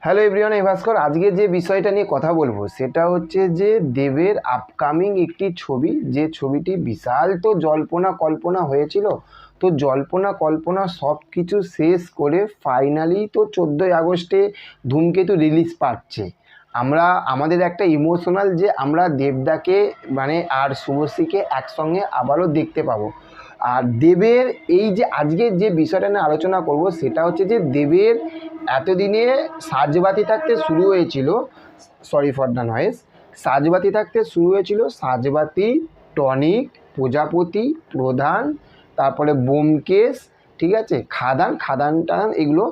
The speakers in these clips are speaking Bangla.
হ্যালো এভরিওয়ান, এই ভাস্কর। আজকে যে বিষয়টা নিয়ে কথা বলবো সেটা হচ্ছে যে দেবের আপকামিং একটি ছবি, যে ছবিটি বিশাল তো জল্পনা কল্পনা হয়েছিল। তো জল্পনা কল্পনা সব কিছু শেষ করে ফাইনালি তো 14ই আগস্টে ধূমকেতু রিলিজ পাচ্ছে। আমরা আমাদের একটা ইমোশনাল যে আমরা দেবদাকে আর শুভশ্রীকে একসঙ্গে আবারও দেখতে পাবো। আর দেবের এই যে আজকে যে বিষয়টা নিয়ে আলোচনা করব সেটা হচ্ছে যে দেবের এতদিনে সাজবাতি থাকতে শুরু হয়েছিল, সরি ফর দ্য নয়েজ, সাজবাতি থাকতে শুরু হয়েছিল সাজবাতি, টনিক, প্রজাপতি, প্রধান, তারপরে ব্যোমকেশ, ঠিক আছে, খাদান খাদান টাদান, এগুলো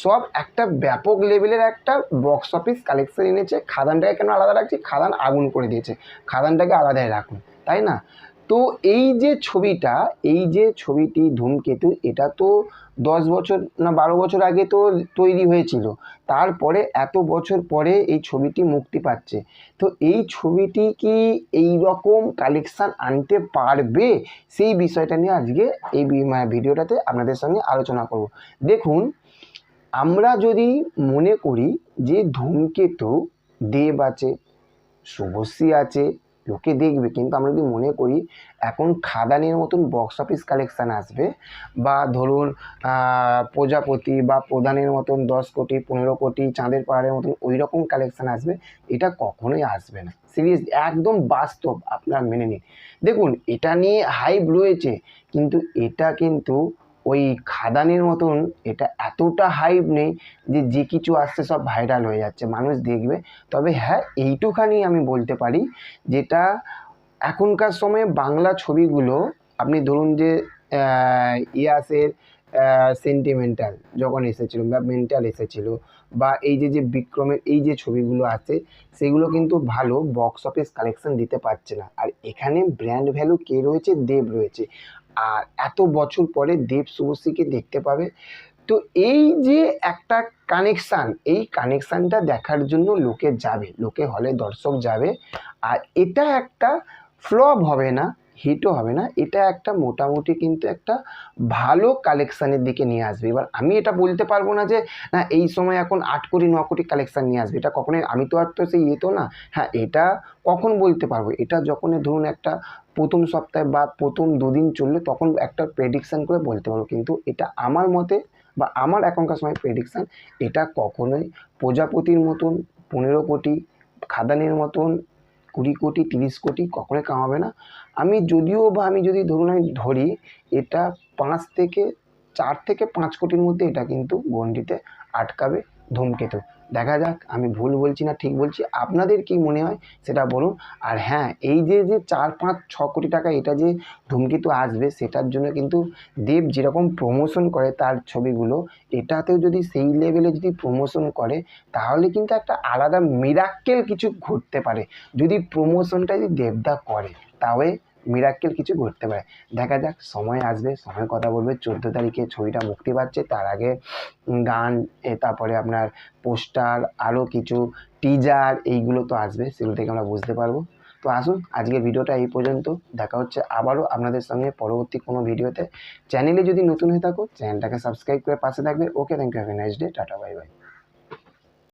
সব একটা ব্যাপক লেভেলের একটা বক্স অফিস কালেকশন এনেছে। খাদানটাকে কেন আলাদা রাখছি? খাদান আগুন করে দিয়েছে, খাদানটাকে আলাদাই রাখুন, তাই না? তো এই যে ছবিটা, এই যে ছবিটি ধূমকেতু, এটা তো 10 বছর না 12 বছর আগে তো তৈরি হয়েছিল। তারপরে এত বছর পরে এই ছবিটি মুক্তি পাচ্ছে। তো এই ছবিটি কি এই রকম কালেকশান আনতে পারবে? সেই বিষয়টা নিয়ে আজকে এই ভিডিওটাতে আপনাদের সঙ্গে আলোচনা করব। দেখুন, আমরা যদি মনে করি যে ধূমকেতু, দেব আছে, শুভশ্রী আছে, লোকে দেখবে, কিন্তু আমরা যদি মনে করি এখন খাদানের মতন বক্স অফিস কালেকশান আসবে, বা ধরুন প্রজাপতি বা প্রধানের মতন 10 কোটি 15 কোটি, চাঁদের পাহাড়ের মতন ওই রকম কালেকশান আসবে, এটা কখনোই আসবে না। সিরিয়াস, একদম বাস্তব, আপনার মেনে নিন। দেখুন, এটা নিয়ে হাইপ রয়েছে, কিন্তু এটা কিন্তু ওই খাদানের মতন এটা এতটা হাইপ নেই যে যে কিছু আসছে সব ভাইরাল হয়ে যাচ্ছে, মানুষ দেখবে। তবে হ্যাঁ, এইটুখানি আমি বলতে পারি, যেটা এখনকার সময়ে বাংলা ছবিগুলো, আপনি ধরুন যে ইয়াসের সেন্টিমেন্টাল যখন এসেছিলো বা মেন্টাল এসেছিলো, বা এই যে বিক্রমের এই যে ছবিগুলো আছে, সেগুলো কিন্তু ভালো বক্স অফিস কালেকশন দিতে পারছে না। আর এখানে ব্র্যান্ড ভ্যালু কে রয়েছে? দেব রয়েছে। আর এত বছর পরে দেব শুভশ্রীকে দেখতে পাবে। তো এই যে একটা কানেকশান, এই কানেকশানটা দেখার জন্য লোকে যাবে, লোকে হলে দর্শক যাবে। আর এটা একটা ফ্লপ হবে না, হিটও হবে না, এটা একটা মোটামুটি কিন্তু একটা ভালো কালেকশানের দিকে নিয়ে আসবে। এবার আমি এটা বলতে পারবো না যে না এই সময় এখন 8 কোটি 9 কোটি কালেকশান নিয়ে আসবে, এটা কখনোই, আমি তো আর তো সেই তো না। হ্যাঁ, এটা কখন বলতে পারবো? এটা যখন ধরুন একটা প্রথম সপ্তাহে বা প্রথম দুদিন চললে তখন একটা প্রেডিকশান করে বলতে পারবো। কিন্তু এটা আমার মতে বা আমার এখনকার সময় প্রেডিকশান, এটা কখনোই প্রজাপতির মতন 15 কোটি, খাদানের মতন 20 কোটি 30 কোটি কখনোই কামাবে না। আমি যদি ধরুন আমি ধরি, এটা 4 থেকে 5 কোটির মধ্যে এটা কিন্তু গণ্ডিতে আটকাবে ধূমকেতু। দেখা যাক আমি ভুল বলছি না ঠিক বলছি, আপনাদের কি মনে হয় সেটা বলুন। আর হ্যাঁ, এই যে 4 5 6 কোটি টাকা এটা যে ধূমকেতু আসবে, সেটার জন্য কিন্তু দেব যেরকম প্রমোশন করে তার ছবিগুলো, এটাতেও যদি সেই লেভেলে যদি প্রমোশন করে, তাহলে কিন্তু একটা আলাদা মিরাক্কেল কিছু ঘটতে পারে। যদি প্রমোশনটা যদি দেবদা করে, তাহলে মিরাক্কেল কিছু ঘটতে পারে। দেখা যাক, সময় আসবে, সময় কথা বলবে। 14 তারিখে ছবিটা মুক্তি পাচ্ছে, তার আগে গান, তারপরে আপনার পোস্টার, আরও কিছু টিজার, এইগুলো তো আসবে, সেগুলো থেকে আমরা বুঝতে পারবো। তো আসুন, আজকের ভিডিওটা এই পর্যন্ত। দেখা হচ্ছে আবারও আপনাদের সঙ্গে পরবর্তী কোনো ভিডিওতে। চ্যানেলে যদি নতুন হয়ে থাকো, চ্যানেলটাকে সাবস্ক্রাইব করে পাশে থাকবে। Okay, thank you, have a nice day, tata, bye by.